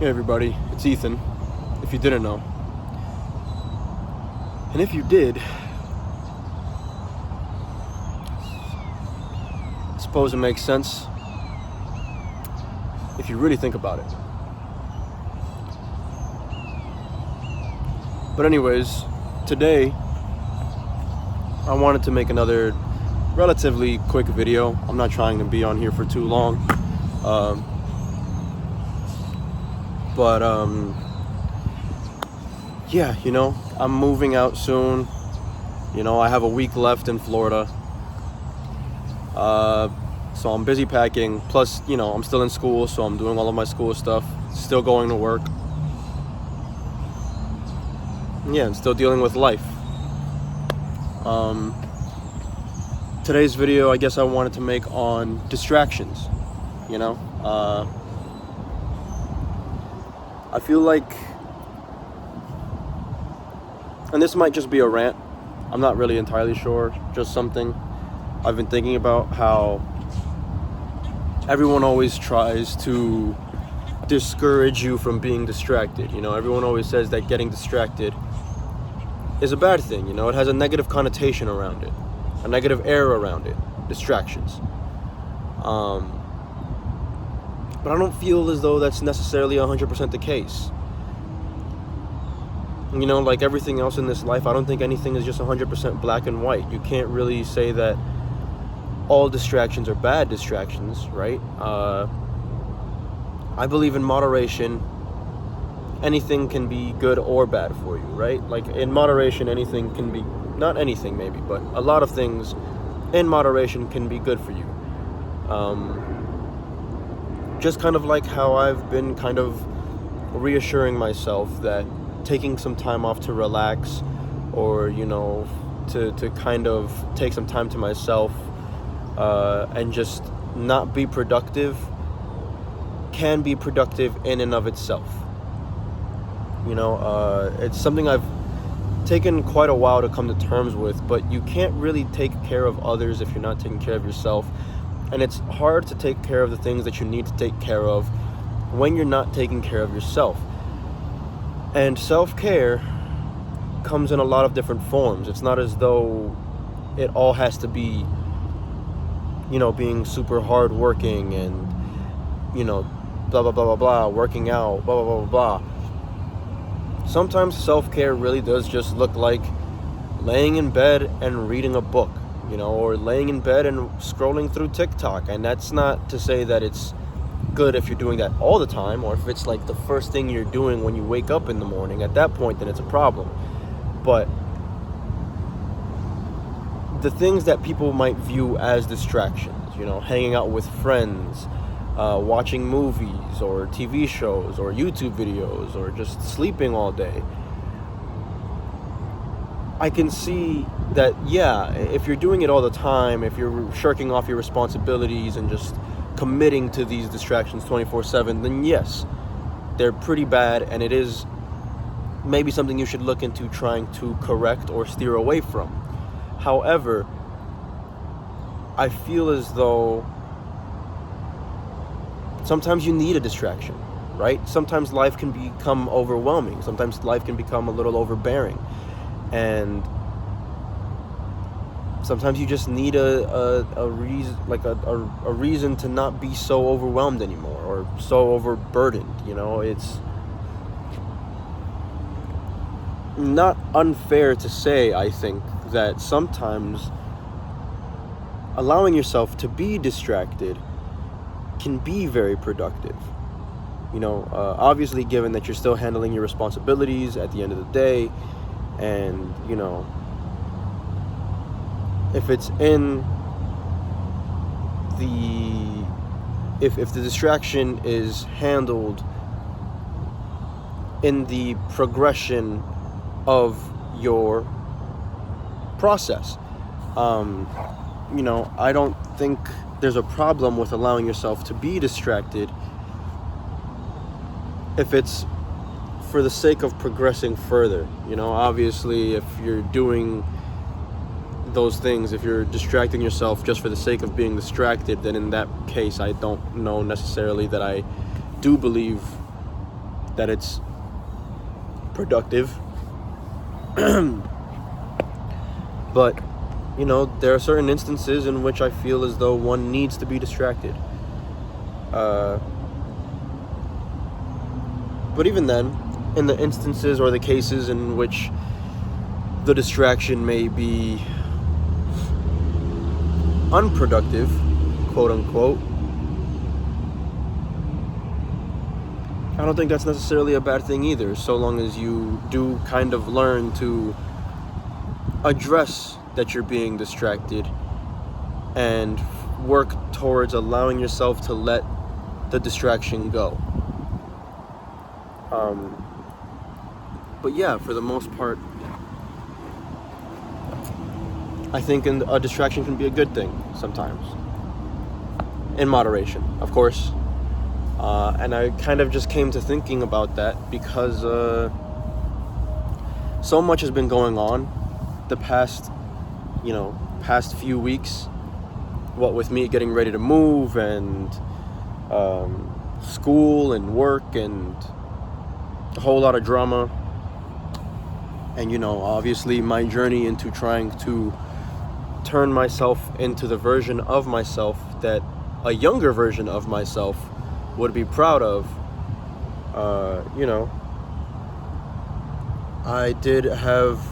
Hey everybody, it's Ethan, if you didn't know. And if you did, I suppose it makes sense if you really think about it. But anyways, today I wanted to make another relatively quick video. I'm not trying to be on here for too long. Yeah, I'm moving out soon. I have a week left in Florida. So I'm busy packing. Plus, I'm still in school, so I'm doing all of my school stuff. Still going to work. Yeah, and still dealing with life. Today's video, I guess I wanted to make on distractions. I feel like, and this might just be a rant, I'm not really entirely sure, just something I've been thinking about, how everyone always tries to discourage you from being distracted. Everyone always says that getting distracted is a bad thing. It has a negative connotation around it, a negative air around it, distractions. But I don't feel as though that's necessarily 100% the case. Like everything else in this life, I don't think anything is just 100% black and white. You can't really say that all distractions are bad distractions, right? I believe in moderation. Anything can be good or bad for you, right? Like in moderation, anything can be, not anything maybe, but a lot of things in moderation can be good for you. Just kind of like how I've been kind of reassuring myself that taking some time off to relax, or to kind of take some time to myself and just not be productive can be productive in and of itself. It's something I've taken quite a while to come to terms with, but you can't really take care of others if you're not taking care of yourself. And it's hard to take care of the things that you need to take care of when you're not taking care of yourself. And self-care comes in a lot of different forms. It's not as though it all has to be, being super hardworking and, blah, blah, blah, blah, blah, working out, blah, blah, blah, blah, blah. Sometimes self-care really does just look like laying in bed and reading a book, or laying in bed and scrolling through TikTok. And that's not to say that it's good if you're doing that all the time, or if it's like the first thing you're doing when you wake up in the morning. At that point, then it's a problem. But the things that people might view as distractions, hanging out with friends, watching movies or TV shows or YouTube videos, or just sleeping all day, I can see that, yeah, if you're doing it all the time, if you're shirking off your responsibilities and just committing to these distractions 24/7, then yes, they're pretty bad, and it is maybe something you should look into trying to correct or steer away from. However, I feel as though sometimes you need a distraction, right? Sometimes life can become overwhelming. Sometimes life can become a little overbearing. And sometimes you just need a reason, like a reason to not be so overwhelmed anymore, or so overburdened. It's not unfair to say, I think, that sometimes allowing yourself to be distracted can be very productive. Obviously, given that you're still handling your responsibilities at the end of the day, and if it's in the if the distraction is handled in the progression of your process, I don't think there's a problem with allowing yourself to be distracted if it's for the sake of progressing further. Obviously, if you're doing those things, if you're distracting yourself just for the sake of being distracted, then in that case, I don't know necessarily that I do believe that it's productive. But, you know, there are certain instances in which I feel as though one needs to be distracted. But even then, in the instances or the cases in which the distraction may be unproductive, quote unquote, I don't think that's necessarily a bad thing either, so long as you do kind of learn to address that you're being distracted and work towards allowing yourself to let the distraction go. But yeah, for the most part, I think a distraction can be a good thing sometimes. In moderation, of course. And I kind of just came to thinking about that because so much has been going on the past few weeks. What with me getting ready to move and school and work and a whole lot of drama. And, you know, obviously my journey into trying to turn myself into the version of myself that a younger version of myself would be proud of. You know, I did have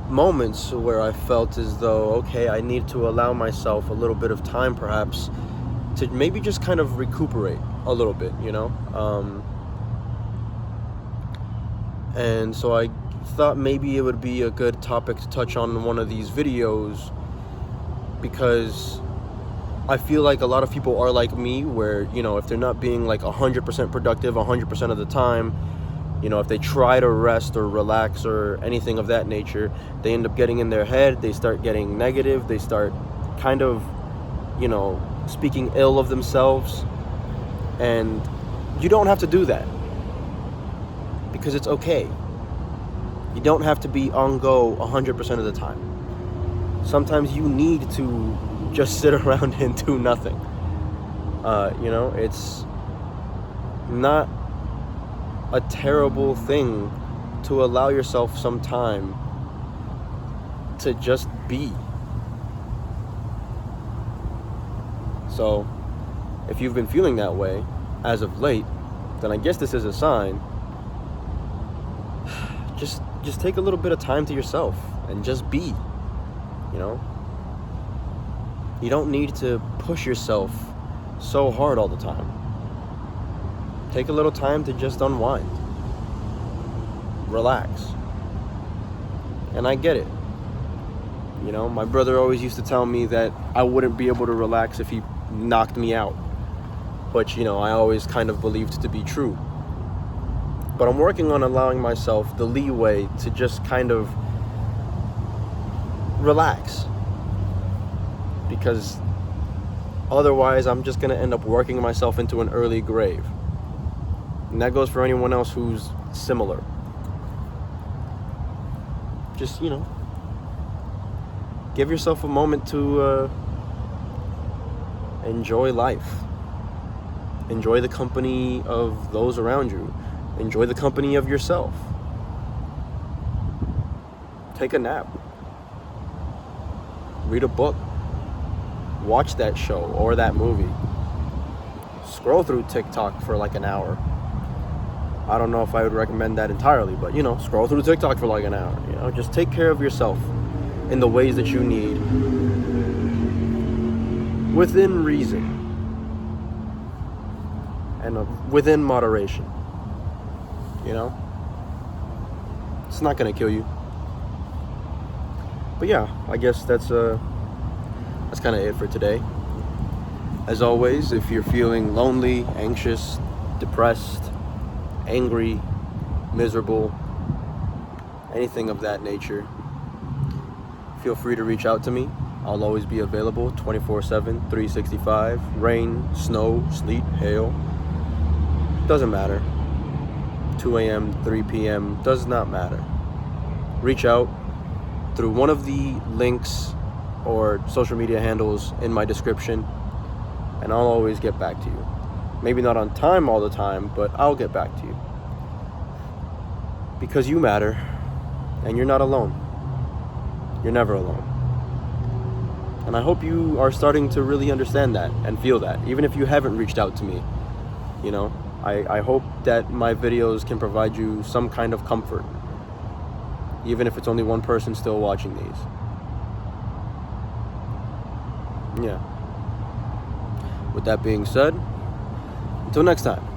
moments where I felt as though, okay, I need to allow myself a little bit of time perhaps to maybe just kind of recuperate a little bit, you know? And so I thought maybe it would be a good topic to touch on in one of these videos, because I feel like a lot of people are like me, where, you know, if they're not being like 100% productive 100% of the time, you know, if they try to rest or relax or anything of that nature, they end up getting in their head, they start getting negative, they start kind of, you know, speaking ill of themselves. And you don't have to do that, because it's okay. You don't have to be on go 100% of the time. Sometimes you need to just sit around and do nothing. You know, it's not a terrible thing to allow yourself some time to just be. So, if you've been feeling that way as of late, then I guess this is a sign. Just take a little bit of time to yourself and just be, you know? You don't need to push yourself so hard all the time. Take a little time to just unwind. Relax. And I get it. You know, my brother always used to tell me that I wouldn't be able to relax if he knocked me out, which, you know, I always kind of believed to be true. But I'm working on allowing myself the leeway to just kind of relax, because otherwise I'm just going to end up working myself into an early grave. And that goes for anyone else who's similar. Just, you know, give yourself a moment to enjoy life. Enjoy the company of those around you. Enjoy the company of yourself. Take a nap. Read a book. Watch that show or that movie. Scroll through TikTok for like an hour. I don't know if I would recommend that entirely, but, you know, scroll through TikTok for like an hour. You know, just take care of yourself in the ways that you need, within reason and within moderation. You know, it's not gonna kill you. But yeah, I guess that's kind of it for today. As always, if you're feeling lonely, anxious, depressed, angry, miserable, anything of that nature, feel free to reach out to me. I'll always be available 24/7, 365, rain, snow, sleet, hail, doesn't matter. 2 a.m., 3 p.m., does not matter. Reach out through one of the links or social media handles in my description, and I'll always get back to you. Maybe not on time all the time, but I'll get back to you. Because you matter, and you're not alone. You're never alone. And I hope you are starting to really understand that and feel that, even if you haven't reached out to me. You know, I hope that my videos can provide you some kind of comfort, even if it's only one person still watching these. Yeah. With that being said, until next time.